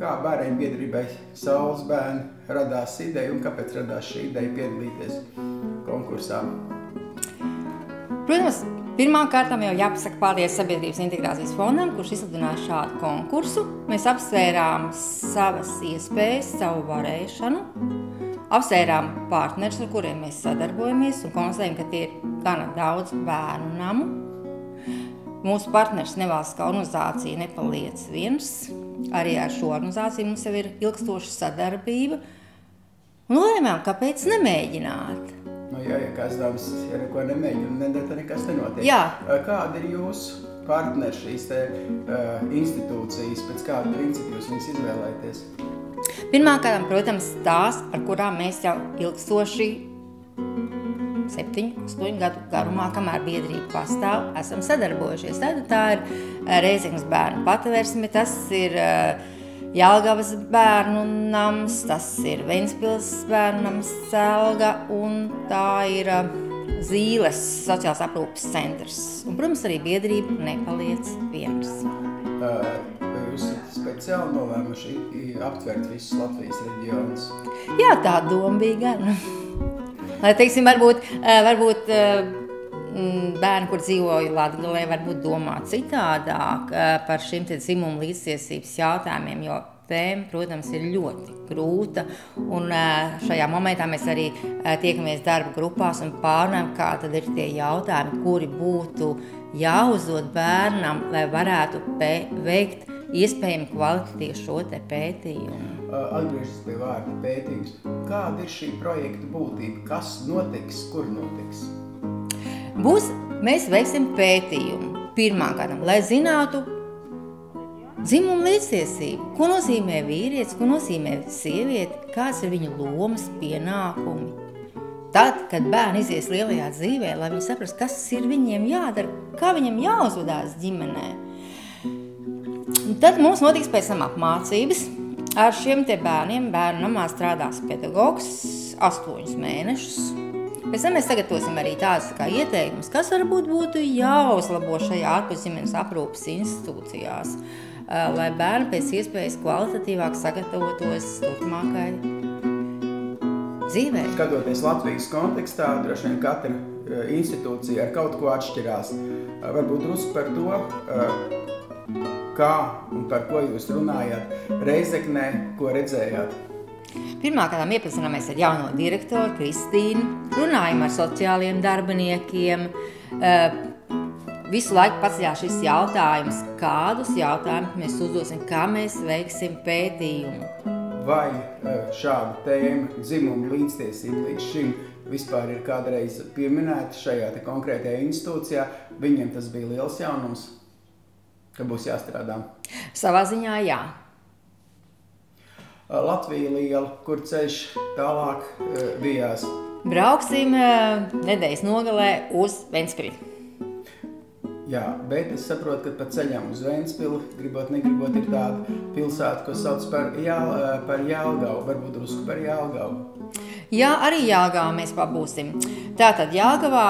kā bērnu biedrībai Saules bērni radās ideja un kāpēc radās šī ideja piedalīties konkursā? Protams, pirmām kārtām jau jāpasaka paldies Sabiedrības integrācijas fondam, kurš izsludināja šādu konkursu. Mēs apsvērām savas iespējas, savu varēšanu, apsvērām partnerus, ar kuriem mēs sadarbojamies un konstatējam, ka tie ir gana daudz bērnu namu. Mūsu partners nevalstiskā organizācija nepaliec viens. Arī ar šo organizāciju mums jau ir ilgstoša sadarbība. Un lēmām, kāpēc nemēģināt? Nu, ja kāds dāmas, ja neko nemēģina, tad nekas nenotiek. Jā. Kāda ir jūsu partneri šīs institūcijas, pēc kāda principa jūs viņus izvēlēties? Pirmkārt, protams, tās, ar kurām mēs jau ilgstoši 7, 8 gadu garumā, kamēr biedrība pastāv, esam sadarbojušies. Tā ir Rēzeknes bērnu patvērsme, tas ir Jelgavas bērnu nams, tas ir Ventspils bērnu nams Celga un tā ir Zīles sociālās aprūpes centrs. Un, protams, arī biedrība nepaliec viens. Jūs speciāli nolēmuši aptvert visus Latvijas reģionus? Jā, tā doma bija gan. Lai, teiksim, varbūt bērni, kur dzīvoja Latgalē, varbūt domā citādāk par šiem dzimumu līdztiesības jautājumiem, jo tēma, protams, ir ļoti grūta. Un šajā momentā mēs arī tiekamies darba grupās un pārunājam, kā tad ir tie jautājumi, kuri būtu jāuzdod bērnam, lai varētu veikt iespējami kvalitatīvu šo te pētījumu. Atgriežas pie vārda pētījums. Kāda ir šī projekta būtība? Kas notiks? Kur notiks? Mēs veiksim pētījumu pirmkārt, lai zinātu dzimumu līdztiesību. Ko nozīmē vīrietis, ko nozīmē sieviete, kāds ir viņu lomas, pienākumi. Tad, kad bērni izies lielajā dzīvē, lai viņi saprast, kas ir viņiem jādara, kā viņam jāuzvedās ģimenē. Un tad mums notiks pēc tam apmācības. Ar šiem te bērniem bērnu namā strādās pedagogs 8 mēnešus. Pēc tam mēs sagatavosim arī tādas ieteikumus, kas varbūt būtu jāuzlabo šajā ārpusģimenes aprūpes institūcijās, lai bērni pēc iespējas kvalitatīvāk sagatavotos turpmākai dzīvē. Skatoties Latvijas kontekstā, droši vien katra institūcija ar kaut ko atšķirās. Varbūt drusku par to, kā un par ko jūs runājāt Reizeknē, ko redzējāt? Pirmkārt, iepazināmies ar jauno direktoru Kristīnu, runājam ar sociāliem darbiniekiem. Visu laiku paceļās šis jautājums, kādus jautājumus mēs uzdosim, kā mēs veiksim pētījumu. Vai šāda tēma dzimumu līdztiesība līdz šim vispār ir kādreiz pieminēta šajā te konkrētajā institūcijā? Viņiem tas bija liels jaunums, ka būs jāstrādā. Savā ziņā jā. Latvija liela, kur ceļš tālāk bijās? Brauksim nedēļas nogalē uz Ventspili. Jā, bet es saprotu, ka pa ceļam uz Ventspili, gribot, negribot, ir tāda pilsēta, ko sauc par Jelgavu, varbūt drusku par Jelgavu. Jā, arī Jelgavā mēs pabūsim. Tātad Jelgavā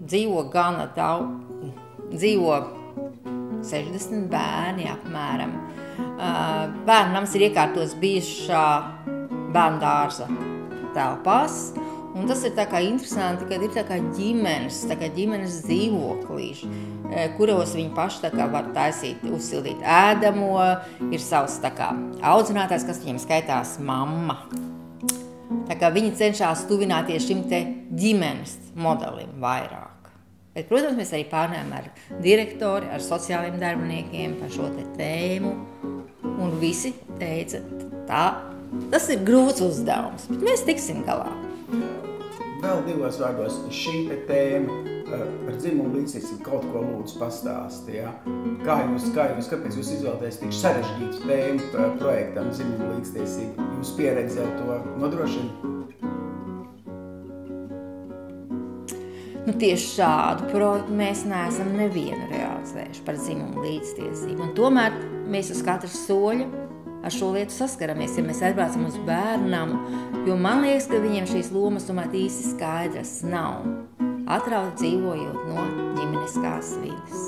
dzīvo gana daudz, dzīvo 60 bērni apmēram. Bērnu nams ir iekārtos bijušā bērnu dārza telpās, un tas ir tā kā interesanti, kad ir tā kā ģimenes dzīvoklīši, kuros viņi paši tā kā var taisīt, uzsildīt ēdamo, ir savs tā kā audzinātājs, kas viņiem skaitās mamma. Tā kā viņi cenšas tuvināties šim te ģimenes modelim vairāk. Bet, protams, mēs arī pārnājām ar direktori, ar sociāliem darbiniekiem par šo te tēmu, un visi teica, tas ir grūts uzdevums, bet mēs tiksim galā. Vēl 2 vārdos šī te tēma par dzimumu līdztiesību kaut ko lūdzu pastāsti, ja? Kāpēc jūs izvēlēties tik sarežģītu tēmu projektam dzimumu līdztiesību? Jūs pieredze jau to nodrošina? Tieši šādu projektu mēs neesam nevienu realizējuši par dzimumu līdztiesību. Un tomēr mēs uz katra soļa ar šo lietu saskaramies, ja mēs atbraucam uz bērnam, jo man liekas, ka viņiem šīs lomas tomēr īsti skaidras nav, atrauti dzīvojot no ģimeniskās vides.